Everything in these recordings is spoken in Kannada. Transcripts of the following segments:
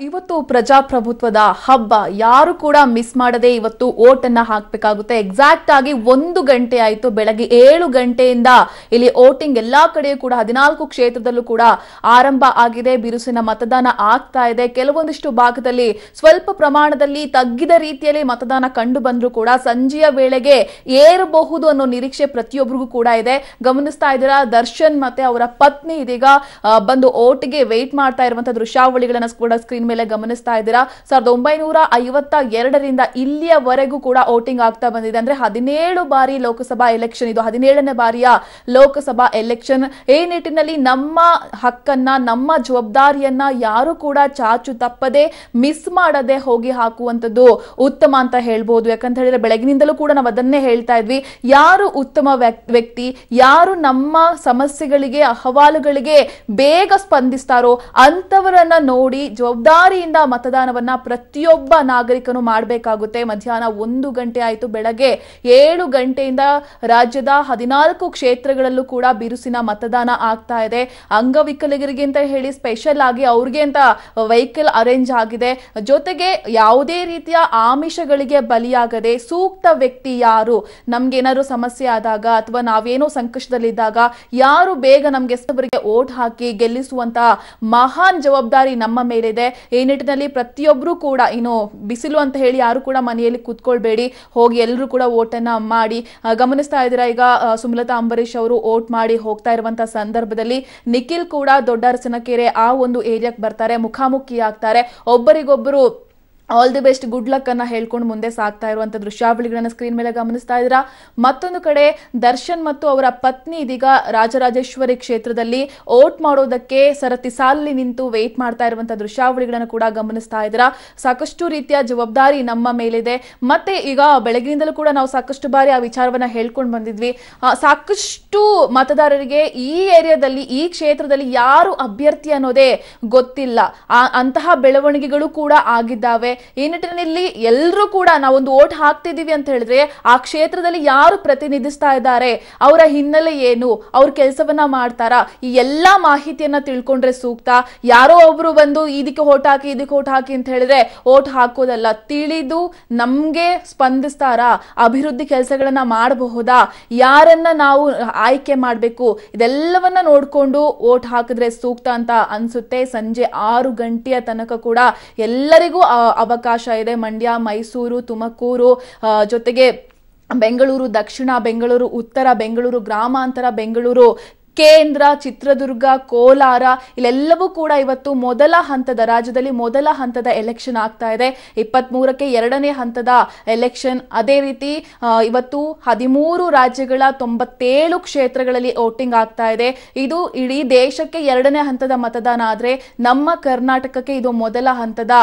ಇವತ್ತು ಪ್ರಜಾಪ್ರಭುತ್ವದ ಹಬ್ಬ ಯಾರು ಕೂಡ ಮಿಸ್ ಮಾಡದೆ ಇವತ್ತು ವೋಟ್ ಅನ್ನ ಹಾಕಬೇಕಾಗುತ್ತೆ. ಎಕ್ಸಾಕ್ಟ್ ಆಗಿ 1 ಗಂಟೆ ಆಯಿತು. ಬೆಳಗ್ಗೆ 7 ಗಂಟೆಯಿಂದ ಇಲ್ಲಿ ವೋಟಿಂಗ್ ಎಲ್ಲಾ ಕಡೆಯೂ ಕೂಡ 14 ಕ್ಷೇತ್ರದಲ್ಲೂ ಕೂಡ ಆರಂಭ ಆಗಿದೆ. ಬಿರುಸಿನ ಮತದಾನ ಆಗ್ತಾ ಇದೆ. ಕೆಲವೊಂದಿಷ್ಟು ಭಾಗದಲ್ಲಿ ಸ್ವಲ್ಪ ಪ್ರಮಾಣದಲ್ಲಿ ತಗ್ಗಿದ ರೀತಿಯಲ್ಲಿ ಮತದಾನ ಕಂಡು ಬಂದರೂ ಕೂಡ ಸಂಜೆಯ ವೇಳೆಗೆ ಏರಬಹುದು ಅನ್ನೋ ನಿರೀಕ್ಷೆ ಪ್ರತಿಯೊಬ್ಬರಿಗೂ ಕೂಡ ಇದೆ. ಗಮನಿಸ್ತಾ ಇದ್ದೀರಾ, ದರ್ಶನ್ ಮತ್ತೆ ಅವರ ಪತ್ನಿ ಇದೀಗ ಬಂದು ವೋಟ್ಗೆ ವೇಟ್ ಮಾಡ್ತಾ ಇರುವಂತಹ ದೃಶ್ಯಾವಳಿಗಳನ್ನ ಕೂಡ ಸ್ಕ್ರೀನ್ ಮೇಲೆ ಗಮನಿಸ್ತಾ ಇದ್ದೀರಾ. 1952ರಿಂದ ಇಲ್ಲಿಯವರೆಗೂ ಕೂಡ ವೋಟಿಂಗ್ ಆಗ್ತಾ ಬಂದಿದೆ. ಅಂದ್ರೆ 17 ಬಾರಿ ಲೋಕಸಭಾ ಎಲೆಕ್ಷನ್, ಇದು 17ನೇ ಬಾರಿಯ ಲೋಕಸಭಾ ಎಲೆಕ್ಷನ್. ಈ ನಿಟ್ಟಿನಲ್ಲಿ ನಮ್ಮ ಹಕ್ಕನ್ನ, ನಮ್ಮ ಜವಾಬ್ದಾರಿಯನ್ನ ಯಾರು ಕೂಡ ಚಾಚು ತಪ್ಪದೆ ಮಿಸ್ ಮಾಡದೆ ಹೋಗಿ ಹಾಕುವಂತದ್ದು ಉತ್ತಮ ಅಂತ ಹೇಳ್ಬೋದು. ಯಾಕಂತ ಹೇಳಿದ್ರೆ ಬೆಳಗಿನಿಂದಲೂ ಕೂಡ ನಾವು ಅದನ್ನೇ ಹೇಳ್ತಾ ಇದ್ವಿ, ಯಾರು ಉತ್ತಮ ವ್ಯಕ್ತಿ, ಯಾರು ನಮ್ಮ ಸಮಸ್ಯೆಗಳಿಗೆ ಅಹವಾಲುಗಳಿಗೆ ಬೇಗ ಸ್ಪಂದಿಸ್ತಾರೋ ಅಂತವರನ್ನ ನೋಡಿ ಜವಾಬ್ದಾರಿಯಿಂದ ಮತದಾನವನ್ನ ಪ್ರತಿಯೊಬ್ಬ ನಾಗರಿಕನು ಮಾಡಬೇಕಾಗುತ್ತೆ. ಮಧ್ಯಾಹ್ನ 1 ಗಂಟೆ ಆಯಿತು. ಬೆಳಗ್ಗೆ 7 ಗಂಟೆಯಿಂದ ರಾಜ್ಯದ 14 ಕ್ಷೇತ್ರಗಳಲ್ಲೂ ಕೂಡ ಬಿರುಸಿನ ಮತದಾನ ಆಗ್ತಾ ಇದೆ. ಅಂಗವಿಕಲರಿಗೆ ಅಂತ ಹೇಳಿ ಸ್ಪೆಷಲ್ ಆಗಿ ಅವ್ರಿಗೆ ಅಂತ ವೆಹಿಕಲ್ ಅರೇಂಜ್ ಆಗಿದೆ. ಜೊತೆಗೆ ಯಾವುದೇ ರೀತಿಯ ಆಮಿಷಗಳಿಗೆ ಬಲಿಯಾಗದೆ ಸೂಕ್ತ ವ್ಯಕ್ತಿ ಯಾರು, ನಮ್ಗೆ ಏನಾದ್ರು ಸಮಸ್ಯೆ ಆದಾಗ ಅಥವಾ ನಾವೇನೋ ಸಂಕಷ್ಟದಲ್ಲಿದ್ದಾಗ ಯಾರು ಬೇಗ ನಮ್ಗೆ ವೋಟ್ ಹಾಕಿ ಗೆಲ್ಲಿಸುವಂತ ಮಹಾನ್ ಜವಾಬ್ದಾರಿ ನಮ್ಮ ಮೇಲಿದೆ. ಈ ನಿಟ್ಟಿನಲ್ಲಿ ಪ್ರತಿಯೊಬ್ರು ಕೂಡ ಇನ್ನು ಬಿಸಿಲು ಅಂತ ಹೇಳಿ ಯಾರು ಕೂಡ ಮನೆಯಲ್ಲಿ ಕೂತ್ಕೊಳ್ಬೇಡಿ, ಹೋಗಿ ಎಲ್ಲರೂ ಕೂಡ ವೋಟ್ ಅನ್ನ ಮಾಡಿ. ಗಮನಿಸ್ತಾ ಇದ್ದೀರಾ, ಈಗ ಸುಮಲತಾ ಅಂಬರೀಶ್ ಅವರು ವೋಟ್ ಮಾಡಿ ಹೋಗ್ತಾ ಇರುವಂತಹ ಸಂದರ್ಭದಲ್ಲಿ ನಿಖಿಲ್ ಕೂಡ ದೊಡ್ಡ ಅರಸನಕೆರೆ ಆ ಒಂದು ಏರಿಯಾಕ್ಕೆ ಬರ್ತಾರೆ, ಮುಖಾಮುಖಿ ಆಗ್ತಾರೆ. ಒಬ್ಬರಿಗೊಬ್ಬರು all the best, good luck ಅನ್ನ ಹೇಳ್ಕೊಂಡು ಮುಂದೆ ಸಾಗ್ತಾ ಇರುವಂತಹ ದೃಶ್ಯಾವಳಿಗಳನ್ನ ಸ್ಕ್ರೀನ್ ಮೇಲೆ ಗಮನಿಸ್ತಾ ಇದ್ದೀರಾ. ಮತ್ತೊಂದು ಕಡೆ ದರ್ಶನ್ ಮತ್ತು ಅವರ ಪತ್ನಿ ಇದೀಗ ರಾಜರಾಜೇಶ್ವರಿ ಕ್ಷೇತ್ರದಲ್ಲಿ ವೋಟ್ ಮಾಡೋದಕ್ಕೆ ಸರತಿ ಸಾಲಲ್ಲಿ ನಿಂತು ವೇಟ್ ಮಾಡ್ತಾ ಇರುವಂತಹ ದೃಶ್ಯಾವಳಿಗಳನ್ನ ಕೂಡ ಗಮನಿಸ್ತಾ ಇದ್ದೀರಾ. ಸಾಕಷ್ಟು ರೀತಿಯ ಜವಾಬ್ದಾರಿ ನಮ್ಮ ಮೇಲಿದೆ. ಮತ್ತೆ ಈಗ ಬೆಳಗಿನಿಂದಲೂ ಕೂಡ ನಾವು ಸಾಕಷ್ಟು ಬಾರಿ ಆ ವಿಚಾರವನ್ನ ಹೇಳ್ಕೊಂಡು ಬಂದಿದ್ವಿ. ಸಾಕಷ್ಟು ಮತದಾರರಿಗೆ ಈ ಏರಿಯಾದಲ್ಲಿ, ಈ ಕ್ಷೇತ್ರದಲ್ಲಿ ಯಾರು ಅಭ್ಯರ್ಥಿ ಅನ್ನೋದೇ ಗೊತ್ತಿಲ್ಲ. ಅಂತಹ ಬೆಳವಣಿಗೆಗಳು ಕೂಡ ಆಗಿದ್ದಾವೆ. ಈ ನಿಟ್ಟಿನಲ್ಲಿ ಎಲ್ಲರೂ ಕೂಡ ನಾವೊಂದು ವೋಟ್ ಹಾಕ್ತಿದೀವಿ ಅಂತ ಹೇಳಿದ್ರೆ ಆ ಕ್ಷೇತ್ರದಲ್ಲಿ ಯಾರು ಪ್ರತಿನಿಧಿಸ್ತಾ ಇದ್ದಾರೆ, ಅವರ ಹಿನ್ನೆಲೆ ಏನು, ಅವ್ರ ಕೆಲಸವನ್ನ ಮಾಡ್ತಾರಾ, ಈ ಎಲ್ಲಾ ಮಾಹಿತಿಯನ್ನ ತಿಳ್ಕೊಂಡ್ರೆ ಸೂಕ್ತ. ಯಾರೋ ಒಬ್ರು ಬಂದು ಇದಕ್ಕೆ ವೋಟ್ ಹಾಕಿ, ಇದಕ್ಕೆ ವೋಟ್ ಹಾಕಿ ಅಂತ ಹೇಳಿದ್ರೆ ವೋಟ್ ಹಾಕೋದಲ್ಲ. ತಿಳಿದು ನಮ್ಗೆ ಸ್ಪಂದಿಸ್ತಾರಾ, ಅಭಿವೃದ್ಧಿ ಕೆಲಸಗಳನ್ನ ಮಾಡಬಹುದಾ, ಯಾರನ್ನ ನಾವು ಆಯ್ಕೆ ಮಾಡಬೇಕು, ಇದೆಲ್ಲವನ್ನ ನೋಡ್ಕೊಂಡು ವೋಟ್ ಹಾಕಿದ್ರೆ ಸೂಕ್ತ ಅಂತ ಅನ್ಸುತ್ತೆ. ಸಂಜೆ 6 ಗಂಟೆಯ ತನಕ ಕೂಡ ಎಲ್ಲರಿಗೂ ಅವಕಾಶ ಇದೆ. ಮಂಡ್ಯ, ಮೈಸೂರು, ತುಮಕೂರು, ಜೊತೆಗೆ ಬೆಂಗಳೂರು ದಕ್ಷಿಣ, ಬೆಂಗಳೂರು ಉತ್ತರ, ಬೆಂಗಳೂರು ಗ್ರಾಮಾಂತರ, ಬೆಂಗಳೂರು ಕೇಂದ್ರ, ಚಿತ್ರದುರ್ಗ, ಕೋಲಾರ, ಇಲ್ಲೆಲ್ಲವೂ ಕೂಡ ಇವತ್ತು ಮೊದಲ ಹಂತದ, ರಾಜ್ಯದಲ್ಲಿ ಮೊದಲ ಹಂತದ ಎಲೆಕ್ಷನ್ ಆಗ್ತಾ ಇದೆ. 23ಕ್ಕೆ 2ನೇ ಹಂತದ ಎಲೆಕ್ಷನ್. ಅದೇ ರೀತಿ ಇವತ್ತು 13 ರಾಜ್ಯಗಳ 97 ಕ್ಷೇತ್ರಗಳಲ್ಲಿ ವೋಟಿಂಗ್ ಆಗ್ತಾ ಇದೆ. ಇದು ಇಡೀ ದೇಶಕ್ಕೆ 2ನೇ ಹಂತದ ಮತದಾನ ಆದ್ರೆ ನಮ್ಮ ಕರ್ನಾಟಕಕ್ಕೆ ಇದು ಮೊದಲ ಹಂತದ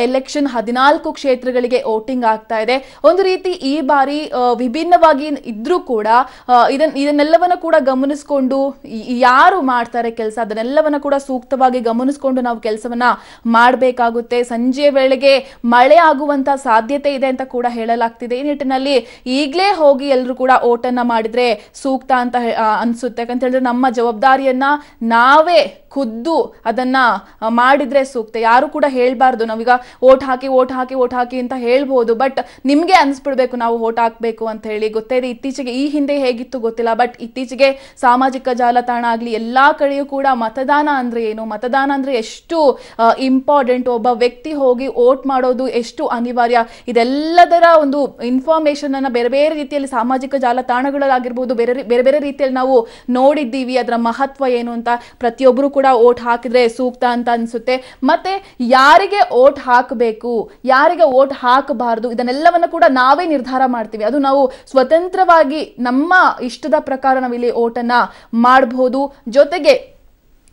ಎಲೆಕ್ಷನ್. 14 ಕ್ಷೇತ್ರಗಳಿಗೆ ವೋಟಿಂಗ್ ಆಗ್ತಾ ಇದೆ. ಒಂದು ರೀತಿ ಈ ಬಾರಿ ವಿಭಿನ್ನವಾಗಿ ಇದ್ರೂ ಕೂಡ ಇದನ್ನೆಲ್ಲವನ್ನ ಕೂಡ ಗಮನಿಸಿಕೊಂಡು ಯಾರು ಮಾಡ್ತಾರೆ ಕೆಲಸ, ಅದನ್ನೆಲ್ಲವನ್ನ ಕೂಡ ಸೂಕ್ತವಾಗಿ ಗಮನಿಸಿಕೊಂಡು ನಾವು ಕೆಲಸವನ್ನ ಮಾಡಬೇಕಾಗುತ್ತೆ. ಸಂಜೆಯ ವೇಳೆಗೆ ಮಳೆ ಆಗುವಂತ ಸಾಧ್ಯತೆ ಇದೆ ಅಂತ ಕೂಡ ಹೇಳಲಾಗ್ತಿದೆ. ಈ ನಿಟ್ಟಿನಲ್ಲಿ ಈಗಲೇ ಹೋಗಿ ಎಲ್ಲರೂ ಕೂಡ ವೋಟ್ ಅನ್ನ ಮಾಡಿದ್ರೆ ಸೂಕ್ತ ಅಂತ ಅನ್ಸುತ್ತೆ. ಯಾಕಂತ ಹೇಳಿದ್ರೆ ನಮ್ಮ ಜವಾಬ್ದಾರಿಯನ್ನ ನಾವೇ ಖುದ್ದು ಅದನ್ನ ಮಾಡಿದ್ರೆ ಸೂಕ್ತ. ಯಾರು ಕೂಡ ಹೇಳ್ಬಾರ್ದು ನಾವೀಗ ವೋಟ್ ಹಾಕಿ ವೋಟ್ ಹಾಕಿ ವೋಟ್ ಹಾಕಿ ಅಂತ ಹೇಳ್ಬೋದು, ಬಟ್ ನಿಮ್ಗೆ ಅನ್ಸ್ಬಿಡ್ಬೇಕು ನಾವು ವೋಟ್ ಹಾಕ್ಬೇಕು ಅಂತ ಹೇಳಿ. ಗೊತ್ತೇ ಇದೆ, ಇತ್ತೀಚೆಗೆ ಈ ಹಿಂದೆ ಹೇಗಿತ್ತು ಗೊತ್ತಿಲ್ಲ, ಬಟ್ ಇತ್ತೀಚೆಗೆ ಸಾಮಾಜಿಕ ಜಾಲತಾಣ ಆಗ್ಲಿ ಎಲ್ಲಾ ಕಡೆಯೂ ಕೂಡ ಮತದಾನ ಅಂದ್ರೆ ಏನು, ಮತದಾನ ಅಂದ್ರೆ ಎಷ್ಟು ಇಂಪಾರ್ಟೆಂಟ್, ಒಬ್ಬ ವ್ಯಕ್ತಿ ಹೋಗಿ ವೋಟ್ ಮಾಡೋದು ಎಷ್ಟು ಅನಿವಾರ್ಯ, ಇದೆಲ್ಲದರ ಒಂದು ಇನ್ಫಾರ್ಮೇಶನ್ ಅನ್ನ ಬೇರೆ ಬೇರೆ ರೀತಿಯಲ್ಲಿ ಸಾಮಾಜಿಕ ಜಾಲತಾಣಗಳಾಗಿರ್ಬೋದು, ಬೇರೆ ಬೇರೆ ರೀತಿಯಲ್ಲಿ ನಾವು ನೋಡಿದ್ದೀವಿ. ಅದರ ಮಹತ್ವ ಏನು ಅಂತ ಪ್ರತಿಯೊಬ್ಬರು ಕೂಡ ವೋಟ್ ಹಾಕಿದ್ರೆ ಸೂಕ್ತ ಅಂತ ಅನ್ಸುತ್ತೆ. ಮತ್ತೆ ಯಾರಿಗೆ ವೋಟ್ ಹಾಕಬೇಕು, ಯಾರಿಗೆ ವೋಟ್ ಹಾಕಬಾರದು, ಇದನ್ನೆಲ್ಲವನ್ನ ಕೂಡ ನಾವೇ ನಿರ್ಧಾರ ಮಾಡ್ತೀವಿ. ಅದು ನಾವು ಸ್ವತಂತ್ರವಾಗಿ ನಮ್ಮ ಇಷ್ಟದ ಪ್ರಕಾರ ನಾವಿಲ್ಲಿ ವೋಟ್ ಅನ್ನ ಮಾಡಬಹುದು. ಜೊತೆಗೆ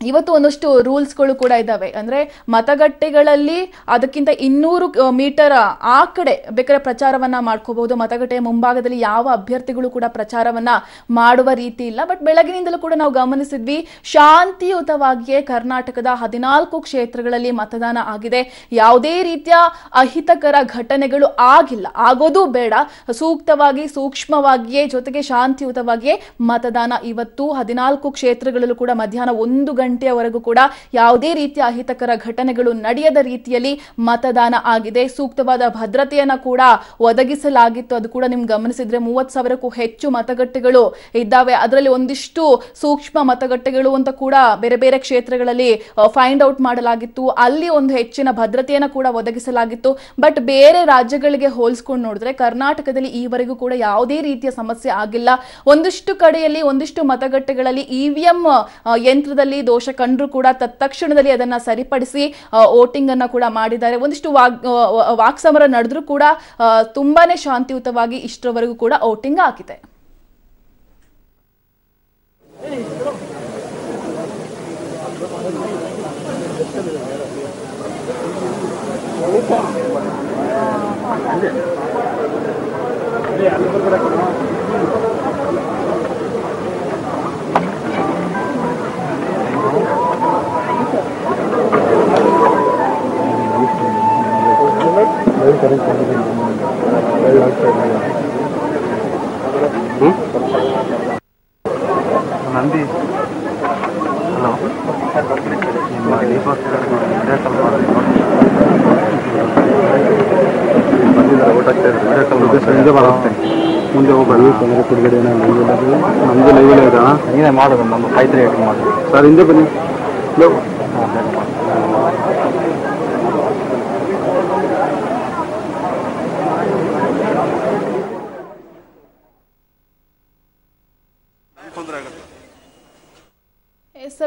ಇವತ್ತು ಒಂದಷ್ಟು ರೂಲ್ಸ್ಗಳು ಕೂಡ ಇದ್ದಾವೆ. ಅಂದ್ರೆ ಮತಗಟ್ಟೆಗಳಲ್ಲಿ ಅದಕ್ಕಿಂತ 200 ಮೀಟರ್ ಆ ಕಡೆ ಬೇಕಾದ್ರೆ ಪ್ರಚಾರವನ್ನ ಮಾಡ್ಕೋಬಹುದು. ಮತಗಟ್ಟೆಯ ಮುಂಭಾಗದಲ್ಲಿ ಯಾವ ಅಭ್ಯರ್ಥಿಗಳು ಕೂಡ ಪ್ರಚಾರವನ್ನ ಮಾಡುವ ರೀತಿ ಇಲ್ಲ. ಬಟ್ ಬೆಳಗಿನಿಂದಲೂ ಕೂಡ ನಾವು ಗಮನಿಸಿದ್ವಿ, ಶಾಂತಿಯುತವಾಗಿಯೇ ಕರ್ನಾಟಕದ 14 ಕ್ಷೇತ್ರಗಳಲ್ಲಿ ಮತದಾನ ಆಗಿದೆ. ಯಾವುದೇ ರೀತಿಯ ಅಹಿತಕರ ಘಟನೆಗಳು ಆಗಿಲ್ಲ, ಆಗೋದು ಬೇಡ. ಸೂಕ್ತವಾಗಿ, ಸೂಕ್ಷ್ಮವಾಗಿಯೇ, ಜೊತೆಗೆ ಶಾಂತಿಯುತವಾಗಿಯೇ ಮತದಾನ ಇವತ್ತು 14 ಕ್ಷೇತ್ರಗಳಲ್ಲೂ ಕೂಡ ಮಧ್ಯಾಹ್ನ 1 ಗಂಟೆ ಗಂಟೆಯವರೆಗೂ ಕೂಡ ಯಾವುದೇ ರೀತಿಯ ಅಹಿತಕರ ಘಟನೆಗಳು ನಡೆಯದ ರೀತಿಯಲ್ಲಿ ಮತದಾನ ಆಗಿದೆ. ಸೂಕ್ತವಾದ ಭದ್ರತೆಯನ್ನ ಕೂಡ ಒದಗಿಸಲಾಗಿತ್ತು. ಅದು ಕೂಡ ನಿಮ್ಗೆ ಗಮನಿಸಿದ್ರೆ 30,000ಕ್ಕೂ ಹೆಚ್ಚು ಮತಗಟ್ಟೆಗಳು ಇದ್ದಾವೆ. ಅದರಲ್ಲಿ ಒಂದಿಷ್ಟು ಸೂಕ್ಷ್ಮ ಮತಗಟ್ಟೆಗಳು ಅಂತ ಕೂಡ ಬೇರೆ ಬೇರೆ ಕ್ಷೇತ್ರಗಳಲ್ಲಿ ಫೈಂಡ್ ಔಟ್ ಮಾಡಲಾಗಿತ್ತು. ಅಲ್ಲಿ ಒಂದು ಹೆಚ್ಚಿನ ಭದ್ರತೆಯನ್ನ ಕೂಡ ಒದಗಿಸಲಾಗಿತ್ತು. ಬಟ್ ಬೇರೆ ರಾಜ್ಯಗಳಿಗೆ ಹೋಲಿಸ್ಕೊಂಡು ನೋಡಿದ್ರೆ ಕರ್ನಾಟಕದಲ್ಲಿ ಈವರೆಗೂ ಕೂಡ ಯಾವುದೇ ರೀತಿಯ ಸಮಸ್ಯೆ ಆಗಿಲ್ಲ. ಒಂದಿಷ್ಟು ಕಡೆಯಲ್ಲಿ ಒಂದಿಷ್ಟು ಮತಗಟ್ಟೆಗಳಲ್ಲಿ ಇವಿಎಂ ಯಂತ್ರದಲ್ಲಿ ದೋಷ ಕಂಡ್ರು ಕೂಡ ತತ್ಕ್ಷಣದಲ್ಲಿ ಅದನ್ನ ಸರಿಪಡಿಸಿ ವೋಟಿಂಗ್ ಅನ್ನ ಕೂಡ ಮಾಡಿದ್ದಾರೆ. ಒಂದಿಷ್ಟು ವಾಕ್ಸಮರ ನಡೆದ್ರೂ ಕೂಡ ತುಂಬಾನೇ ಶಾಂತಿಯುತವಾಗಿ ಇಷ್ಟರವರೆಗೂ ಕೂಡ ವೋಟಿಂಗ್ ಆಗಿದೆ. ನಂದಿ ಹಲೋ ಸಂಜೆ ಬರುತ್ತೆ ಮುಂದೆ ಹೋಗ್ಬೇಡಿ. ತೊಂದರೆ ಕೊಡ್ಬೇಡಿ. ನಮ್ಮದು ಲೈವಲ್ಲೇ ಇದೆ. ನೀನೇ ಮಾಡೋದು ನಮ್ಮ 5-3 ಮಾಡೋದು ಸರ್. ಹಿಂದೆ ಬನ್ನಿ.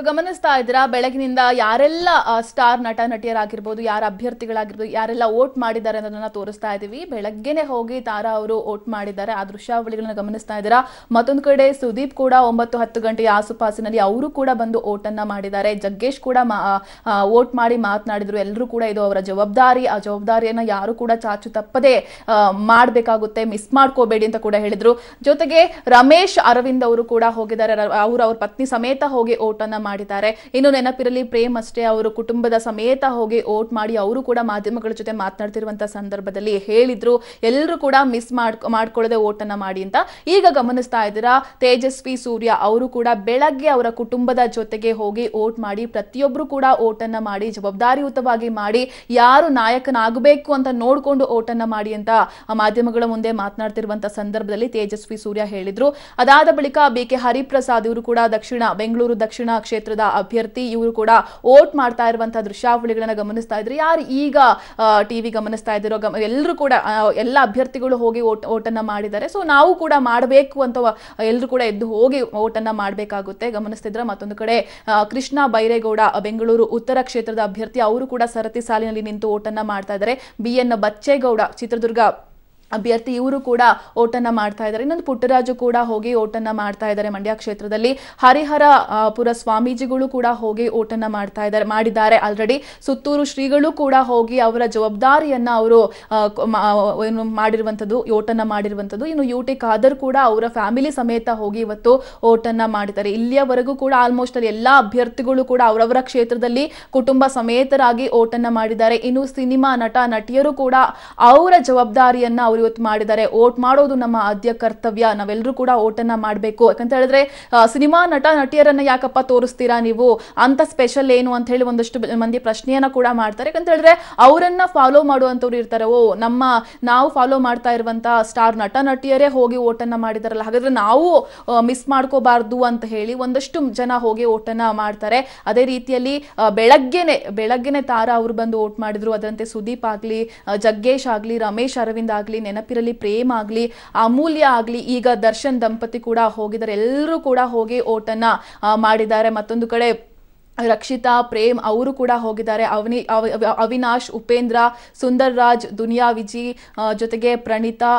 ಗಮನಿಸ್ತಾ ಇದ್ದೀರಾ, ಬೆಳಗಿನಿಂದ ಯಾರೆಲ್ಲ ಸ್ಟಾರ್ ನಟ ನಟಿಯರಾಗಿರ್ಬೋದು, ಯಾರ ಅಭ್ಯರ್ಥಿಗಳಾಗಿರ್ಬೋದು, ಯಾರೆಲ್ಲ ವೋಟ್ ಮಾಡಿದ್ದಾರೆ ಅನ್ನೋದನ್ನ ತೋರಿಸ್ತಾ ಇದ್ದೀವಿ. ಬೆಳಗ್ಗೆನೆ ಹೋಗಿ ತಾರಾ ಅವರು ವೋಟ್ ಮಾಡಿದ್ದಾರೆ. ಆ ದೃಶ್ಯಾವಳಿಗಳನ್ನ ಗಮನಿಸ್ತಾ ಇದ್ದೀರಾ. ಮತ್ತೊಂದು ಕಡೆ ಸುದೀಪ್ ಕೂಡ 9-10 ಗಂಟೆಯ ಆಸುಪಾಸಿನಲ್ಲಿ ಅವರು ಕೂಡ ಬಂದು ವೋಟ್ ಅನ್ನ ಮಾಡಿದ್ದಾರೆ. ಜಗ್ಗೇಶ್ ಕೂಡ ವೋಟ್ ಮಾಡಿ ಮಾತನಾಡಿದ್ರು. ಎಲ್ಲರೂ ಕೂಡ ಇದು ಅವರ ಜವಾಬ್ದಾರಿ, ಆ ಜವಾಬ್ದಾರಿಯನ್ನ ಯಾರು ಕೂಡ ಚಾಚು ತಪ್ಪದೆ ಮಾಡಬೇಕಾಗುತ್ತೆ, ಮಿಸ್ ಮಾಡ್ಕೋಬೇಡಿ ಅಂತ ಕೂಡ ಹೇಳಿದ್ರು. ಜೊತೆಗೆ ರಮೇಶ್ ಅರವಿಂದ್ ಅವರು ಕೂಡ ಹೋಗಿದ್ದಾರೆ. ಅವರು ಅವ್ರ ಪತ್ನಿ ಸಮೇತ ಹೋಗಿ ವೋಟ್ ಅನ್ನ ಮಾಡಿದ್ದಾರೆ. ಇನ್ನು ನೆನಪಿರಲಿ ಪ್ರೇಮ್ ಅಷ್ಟೇ, ಅವರು ಕುಟುಂಬದ ಸಮೇತ ಹೋಗಿ ವೋಟ್ ಮಾಡಿ ಅವರು ಕೂಡ ಮಾಧ್ಯಮಗಳ ಜೊತೆ ಮಾತನಾಡ್ತಿರುವಂತಹ ಸಂದರ್ಭದಲ್ಲಿ ಹೇಳಿದ್ರು ಎಲ್ಲರೂ ಕೂಡ ಮಿಸ್ ಮಾಡ್ಕೊಳ್ಳದೆ ವೋಟ್ ಅನ್ನ ಮಾಡಿ ಅಂತ. ಈಗ ಗಮನಿಸ್ತಾ ಇದ್ದೀರಾ, ತೇಜಸ್ವಿ ಸೂರ್ಯ ಅವರು ಕೂಡ ಬೆಳಗ್ಗೆ ಅವರ ಕುಟುಂಬದ ಜೊತೆಗೆ ಹೋಗಿ ವೋಟ್ ಮಾಡಿ ಪ್ರತಿಯೊಬ್ರು ಕೂಡ ವೋಟ್ ಅನ್ನ ಮಾಡಿ ಜವಾಬ್ದಾರಿಯುತವಾಗಿ ಮಾಡಿ ಯಾರು ನಾಯಕನಾಗಬೇಕು ಅಂತ ನೋಡ್ಕೊಂಡು ವೋಟ್ ಅನ್ನ ಮಾಡಿ ಅಂತ ಮಾಧ್ಯಮಗಳ ಮುಂದೆ ಮಾತನಾಡ್ತಿರುವಂತಹ ಸಂದರ್ಭದಲ್ಲಿ ತೇಜಸ್ವಿ ಸೂರ್ಯ ಹೇಳಿದ್ರು. ಅದಾದ ಬಳಿಕ BK ಹರಿಪ್ರಸಾದ್ ಇವರು ಕೂಡ ಬೆಂಗಳೂರು ದಕ್ಷಿಣ ಕ್ಷೇತ್ರದ ಅಭ್ಯರ್ಥಿ, ಇವರು ಕೂಡ ವೋಟ್ ಮಾಡ್ತಾ ಇರುವಂತಹ ದೃಶ್ಯಾವಳಿಗಳನ್ನ ಗಮನಿಸ್ತಾ ಇದ್ರು. ಯಾರು ಈಗ ಟಿವಿ ಗಮನಿಸ್ತಾ ಇದ್ರು ಎಲ್ಲರೂ ಕೂಡ ಎಲ್ಲ ಅಭ್ಯರ್ಥಿಗಳು ಹೋಗಿ ವೋಟ್ ಅನ್ನ ಮಾಡಿದ್ದಾರೆ. ಸೊ ನಾವು ಕೂಡ ಮಾಡಬೇಕು ಅಂತ ಎಲ್ಲರೂ ಕೂಡ ಎದ್ದು ಹೋಗಿ ವೋಟ್ ಅನ್ನ ಮಾಡಬೇಕಾಗುತ್ತೆ. ಗಮನಿಸ್ತಿದ್ರ ಮತ್ತೊಂದು ಕಡೆ ಕೃಷ್ಣ ಬೈರೇಗೌಡ ಬೆಂಗಳೂರು ಉತ್ತರ ಕ್ಷೇತ್ರದ ಅಭ್ಯರ್ಥಿ, ಅವರು ಕೂಡ ಸರತಿ ಸಾಲಿನಲ್ಲಿ ನಿಂತು ವೋಟ್ ಅನ್ನ ಮಾಡ್ತಾ ಇದ್ದಾರೆ. BN ಬಚ್ಚೇಗೌಡ ಚಿತ್ರದುರ್ಗ ಅಭ್ಯರ್ಥಿ, ಇವರು ಕೂಡ ವೋಟ್ ಅನ್ನ ಮಾಡ್ತಾ ಇದ್ದಾರೆ. ಇನ್ನೊಂದು ಪುಟ್ಟರಾಜು ಕೂಡ ಹೋಗಿ ವೋಟ್ ಅನ್ನ ಮಾಡ್ತಾ ಇದ್ದಾರೆ ಮಂಡ್ಯ ಕ್ಷೇತ್ರದಲ್ಲಿ. ಹರಿಹರ ಪುರ ಸ್ವಾಮೀಜಿಗಳು ಕೂಡ ಹೋಗಿ ವೋಟ್ ಅನ್ನ ಮಾಡಿದ್ದಾರೆ ಆಲ್ರೆಡಿ. ಸುತ್ತೂರು ಶ್ರೀಗಳು ಕೂಡ ಹೋಗಿ ಅವರ ಜವಾಬ್ದಾರಿಯನ್ನ ಅವರು ಮಾಡಿರುವಂತದ್ದು, ವೋಟ್ ಅನ್ನ ಮಾಡಿರುವಂತದ್ದು. ಇನ್ನು UT ಖಾದರ್ ಕೂಡ ಅವರ ಫ್ಯಾಮಿಲಿ ಸಮೇತ ಹೋಗಿ ಇವತ್ತು ವೋಟ್ ಅನ್ನ ಮಾಡಿದ್ದಾರೆ. ಇಲ್ಲಿಯವರೆಗೂ ಕೂಡ ಆಲ್ಮೋಸ್ಟ್ ಅಲ್ಲಿ ಎಲ್ಲಾ ಅಭ್ಯರ್ಥಿಗಳು ಕೂಡ ಅವರವರ ಕ್ಷೇತ್ರದಲ್ಲಿ ಕುಟುಂಬ ಸಮೇತರಾಗಿ ವೋಟ್ ಅನ್ನ ಮಾಡಿದ್ದಾರೆ. ಇನ್ನು ಸಿನಿಮಾ ನಟ ನಟಿಯರು ಕೂಡ ಅವರ ಜವಾಬ್ದಾರಿಯನ್ನ ಅವರು ಇವತ್ತು ಮಾಡಿದ್ದಾರೆ. ವೋಟ್ ಮಾಡೋದು ನಮ್ಮ ಆದ್ಯ ಕರ್ತವ್ಯ, ನಾವೆಲ್ಲರೂ ಕೂಡ ವೋಟ್ ಅನ್ನ ಮಾಡಬೇಕು. ಯಾಕಂತ ಹೇಳಿದ್ರೆ ಸಿನಿಮಾ ನಟ ನಟಿಯರನ್ನ ಯಾಕಪ್ಪ ತೋರಿಸ್ತೀರಾ ನೀವು, ಅಂತ ಸ್ಪೆಷಲ್ ಏನು ಅಂತ ಹೇಳಿ ಒಂದಷ್ಟು ಮಂದಿ ಪ್ರಶ್ನೆಯನ್ನ ಕೂಡ ಮಾಡ್ತಾರೆ. ಯಾಕಂತ ಹೇಳಿದ್ರೆ ಅವರನ್ನ ಫಾಲೋ ಮಾಡುವಂತವ್ರು ಇರ್ತಾರೆ. ನಾವು ಫಾಲೋ ಮಾಡ್ತಾ ಇರುವಂತ ಸ್ಟಾರ್ ನಟ ನಟಿಯರೇ ಹೋಗಿ ವೋಟ್ ಅನ್ನ ಮಾಡಿದಾರಲ್ಲ, ಹಾಗಾದ್ರೆ ನಾವು ಮಿಸ್ ಮಾಡ್ಕೋಬಾರ್ದು ಅಂತ ಹೇಳಿ ಒಂದಷ್ಟು ಜನ ಹೋಗಿ ವೋಟ್ ಅನ್ನ ಮಾಡ್ತಾರೆ. ಅದೇ ರೀತಿಯಲ್ಲಿ ಬೆಳಗ್ಗೆನೆ ತಾರಾ ಅವರು ಬಂದು ವೋಟ್ ಮಾಡಿದ್ರು. ಅದರಂತೆ ಸುದೀಪ್ ಆಗ್ಲಿ, ಜಗ್ಗೇಶ್ ಆಗ್ಲಿ, ರಮೇಶ್ ಅರವಿಂದ್ ಆಗ್ಲಿ, ನೆನಪಿರಲಿ ಪ್ರೇಮ್ ಆಗ್ಲಿ, ಅಮೂಲ್ಯ ಆಗ್ಲಿ, ಈಗ ದರ್ಶನ್ ದಂಪತಿ ಕೂಡ ಹೋಗಿದ್ದಾರೆ. ಎಲ್ಲರೂ ಕೂಡ ಹೋಗಿ ವೋಟ್ ಅನ್ನ ಮಾಡಿದ್ದಾರೆ. ಮತ್ತೊಂದು ಕಡೆ ರಕ್ಷಿತಾ, ಪ್ರೇಮ್ ಅವರು ಕೂಡ ಹೋಗಿದ್ದಾರೆ. ಅವಿನಾಶ್, ಉಪೇಂದ್ರ, ಸುಂದರ್ ರಾಜ್, ದುನಿಯಾ ವಿಜಿ, ಜೊತೆಗೆ ಪ್ರಣೀತಾ,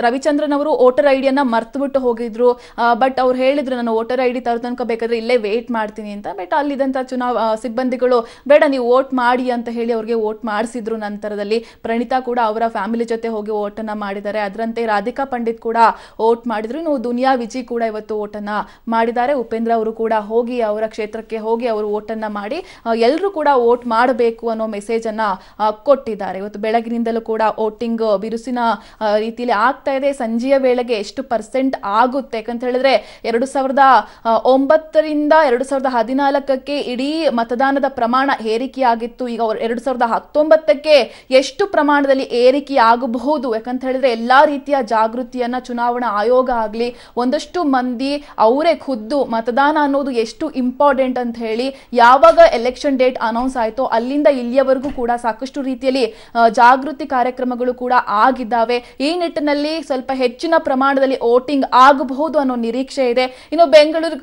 ರವಿಚಂದ್ರನ್ ಅವರು ವೋಟರ್ ಐಡಿಯನ್ನ ಮರ್ತುಬಿಟ್ಟು ಹೋಗಿದ್ರು. ಬಟ್ ಅವ್ರು ಹೇಳಿದ್ರು ನಾನು ವೋಟರ್ ಐಡಿ ತರೋ ತನಕ ಬೇಕಾದ್ರೆ ಇಲ್ಲೇ ವೇಟ್ ಮಾಡ್ತೀನಿ ಅಂತ. ಬಟ್ ಅಲ್ಲಿದ್ದಂಥ ಸಿಬ್ಬಂದಿಗಳು ಬೇಡ ನೀವು ವೋಟ್ ಮಾಡಿ ಅಂತ ಹೇಳಿ ಅವ್ರಿಗೆ ವೋಟ್ ಮಾಡಿಸಿದ್ರು. ನಂತರದಲ್ಲಿ ಪ್ರಣೀತಾ ಕೂಡ ಅವರ ಫ್ಯಾಮಿಲಿ ಜೊತೆ ಹೋಗಿ ವೋಟ್ ಅನ್ನ ಮಾಡಿದ್ದಾರೆ. ಅದರಂತೆ ರಾಧಿಕಾ ಪಂಡಿತ್ ಕೂಡ ವೋಟ್ ಮಾಡಿದ್ರು. ಇನ್ನು ದುನಿಯಾ ವಿಜಿ ಕೂಡ ಇವತ್ತು ವೋಟ್ ಅನ್ನ ಮಾಡಿದ್ದಾರೆ. ಉಪೇಂದ್ರ ಅವರು ಕೂಡ ಹೋಗಿ ಅವರ ಕ್ಷೇತ್ರ ಕ್ಷೇತ್ರಕ್ಕೆ ಹೋಗಿ ಅವರು ಓಟನ್ನ ಮಾಡಿ ಎಲ್ಲರೂ ಕೂಡ ವೋಟ್ ಮಾಡಬೇಕು ಅನ್ನೋ ಮೆಸೇಜ್ ಅನ್ನ ಕೊಟ್ಟಿದ್ದಾರೆ. ಇವತ್ತು ಬೆಳಗಿನಿಂದಲೂ ಕೂಡ ವೋಟಿಂಗ್ ಬಿರುಸಿನ ರೀತಿಯಲ್ಲಿ ಆಗ್ತಾ ಇದೆ. ಸಂಜೆಯ ವೇಳೆಗೆ ಎಷ್ಟು ಪರ್ಸೆಂಟ್ ಆಗುತ್ತೆ ಯಾಕಂತ ಹೇಳಿದ್ರೆ 2009ರಿಂದ 2014ಕ್ಕೆ ಇಡೀ ಮತದಾನದ ಪ್ರಮಾಣ ಏರಿಕೆಯಾಗಿತ್ತು. ಈಗ 2019ಕ್ಕೆ ಎಷ್ಟು ಪ್ರಮಾಣದಲ್ಲಿ ಏರಿಕೆ ಆಗಬಹುದು ಯಾಕಂತ ಹೇಳಿದ್ರೆ ಎಲ್ಲಾ ರೀತಿಯ ಜಾಗೃತಿಯನ್ನ ಚುನಾವಣಾ ಆಯೋಗ ಆಗ್ಲಿ ಒಂದಷ್ಟು ಮಂದಿ ಅವರೇ ಖುದ್ದು ಮತದಾನ ಅನ್ನೋದು ಎಷ್ಟು ಇಂಪಾರ್ಟೆಂಟ್ ಅಂತ ಹೇಳಿ ಯಾವಾಗ ಎಲೆಕ್ಷನ್ ಡೇಟ್ ಅನೌನ್ಸ್ ಆಯ್ತೋ ಅಲ್ಲಿಂದ ಇಲ್ಲಿಯವರೆಗೂ ಕೂಡ ಸಾಕಷ್ಟು ರೀತಿಯಲ್ಲಿ ಜಾಗೃತಿ ಕಾರ್ಯಕ್ರಮಗಳು ಕೂಡ ಆಗಿದ್ದಾವೆ. ಈ ನಿಟ್ಟಿನಲ್ಲಿ ಸ್ವಲ್ಪ ಹೆಚ್ಚಿನ ಪ್ರಮಾಣದಲ್ಲಿ ವೋಟಿಂಗ್ ಆಗಬಹುದು ಅನ್ನೋ ನಿರೀಕ್ಷೆ ಇದೆ. ಇನ್ನು ಬೆಂಗಳೂರು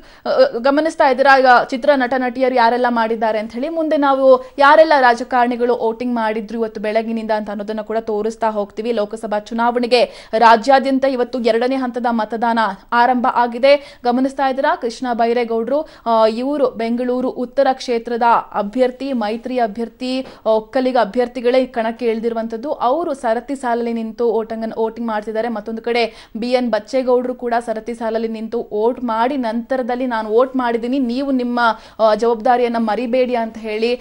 ಗಮನಿಸ್ತಾ ಇದ್ದೀರಾ, ಈಗ ಚಿತ್ರ ನಟ ನಟಿಯರು ಯಾರೆಲ್ಲ ಮಾಡಿದ್ದಾರೆ ಅಂತ ಹೇಳಿ, ಮುಂದೆ ನಾವು ಯಾರೆಲ್ಲ ರಾಜಕಾರಣಿಗಳು ವೋಟಿಂಗ್ ಮಾಡಿದ್ರು ಇವತ್ತು ಬೆಳಗಿನಿಂದ ಅಂತ ಅನ್ನೋದನ್ನ ಕೂಡ ತೋರಿಸ್ತಾ ಹೋಗ್ತೀವಿ. ಲೋಕಸಭಾ ಚುನಾವಣೆಗೆ ರಾಜ್ಯಾದ್ಯಂತ ಇವತ್ತು 2ನೇ ಹಂತದ ಮತದಾನ ಆರಂಭ ಆಗಿದೆ. ಗಮನಿಸ್ತಾ ಇದ್ದೀರಾ, ಕೃಷ್ಣ ಬೈರೇಗೌಡರು ಇವರು ಬೆಂಗಳೂರು ಉತ್ತರ ಕ್ಷೇತ್ರದ ಅಭ್ಯರ್ಥಿ, ಮೈತ್ರಿ ಅಭ್ಯರ್ಥಿ, ಒಕ್ಕಲಿಗ ಅಭ್ಯರ್ಥಿಗಳೇ ಕಣಕ್ಕೆ ಇಳಿದಿರುವಂತದ್ದು. ಅವರು ಸರತಿ ಸಾಲಲ್ಲಿ ನಿಂತು ವೋಟಿಂಗ್ ಮಾಡ್ತಿದ್ದಾರೆ. ಮತ್ತೊಂದು ಕಡೆ BN ಬಚ್ಚೇಗೌಡರು ಕೂಡ ಸರತಿ ಸಾಲಲ್ಲಿ ನಿಂತು ವೋಟ್ ಮಾಡಿ ನಂತರದಲ್ಲಿ ನಾನು ವೋಟ್ ಮಾಡಿದ್ದೀನಿ, ನೀವು ನಿಮ್ಮ ಜವಾಬ್ದಾರಿಯನ್ನ ಮರಿಬೇಡಿ ಅಂತ ಹೇಳಿ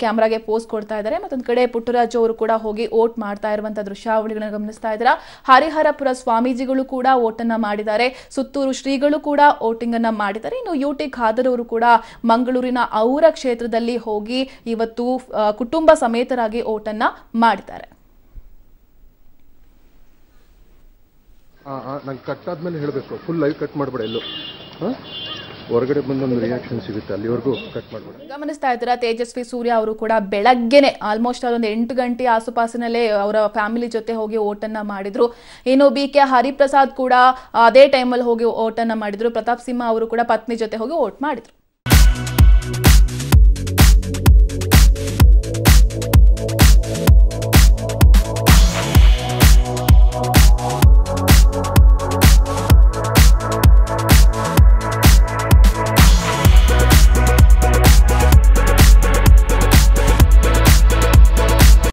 ಕ್ಯಾಮ್ರಾಗೆ ಪೋಸ್ಟ್ ಕೊಡ್ತಾ ಇದ್ದಾರೆ. ಮತ್ತೊಂದು ಕಡೆ ಪುಟ್ಟರಾಜು ಅವರು ಕೂಡ ಹೋಗಿ ವೋಟ್ ಮಾಡ್ತಾ ಇರುವಂತಹ ದೃಶ್ಯಾವಳಿಗಳನ್ನ ಗಮನಿಸ್ತಾ ಇದ್ದೀರಾ. ಹರಿಹರಪುರ ಸ್ವಾಮೀಜಿಗಳು ಕೂಡ ವೋಟ್ ಅನ್ನ ಮಾಡಿದ್ದಾರೆ. ಸುತ್ತೂರು ಶ್ರೀಗಳು ಕೂಡ ವೋಟಿಂಗ್ ಅನ್ನ ಮಾಡಿದ್ದಾರೆ. ಇನ್ನು UT ಖಾದರ್ ಅವರು ಕೂಡ ಮಂಗಳೂರಿನ ಅವರ ಕ್ಷೇತ್ರದಲ್ಲಿ ಹೋಗಿ ಇವತ್ತು ಕುಟುಂಬ ಸಮೇತರಾಗಿ ವೋಟ್ ಅನ್ನ ಮಾಡಿದ್ದಾರೆ. ನಂಗೆ ಕಟ್ ಆದ್ಮೇಲೆ ಹೇಳಬೇಕು, ಫುಲ್ ಲೈವ್ ಕಟ್ ಮಾಡಬೇಡ, ಎಲ್ಲೋ ಹೊರಗಡೆ ಬಂದೊಂದು ರಿಯಾಕ್ಷನ್ ಸಿಗುತ್ತೆ, ಅಲ್ಲಿವರೆಗೂ ಕಟ್ ಮಾಡಬೇಡ. ಗಮನಿಸ್ತಾ ಇದ್ದೀರಾ, ತೇಜಸ್ವಿ ಸೂರ್ಯ ಅವರು ಕೂಡ ಬೆಳಗ್ಗೆನೆ ಆಲ್ಮೋಸ್ಟ್ ಒಂದು 8 ಗಂಟೆ ಆಸುಪಾಸಿನಲ್ಲೇ ಅವರ ಫ್ಯಾಮಿಲಿ ಜೊತೆ ಹೋಗಿ ವೋಟ್ ಅನ್ನ ಮಾಡಿದ್ರು. ಇನ್ನು BK ಹರಿಪ್ರಸಾದ್ ಕೂಡ ಅದೇ ಟೈಮಲ್ಲಿ ಹೋಗಿ ವೋಟ್ ಅನ್ನ ಮಾಡಿದ್ರು. ಪ್ರತಾಪ್ ಸಿಂಹ ಅವರು ಕೂಡ ಪತ್ನಿ ಜೊತೆ ಹೋಗಿ ವೋಟ್ ಮಾಡಿದ್ರು.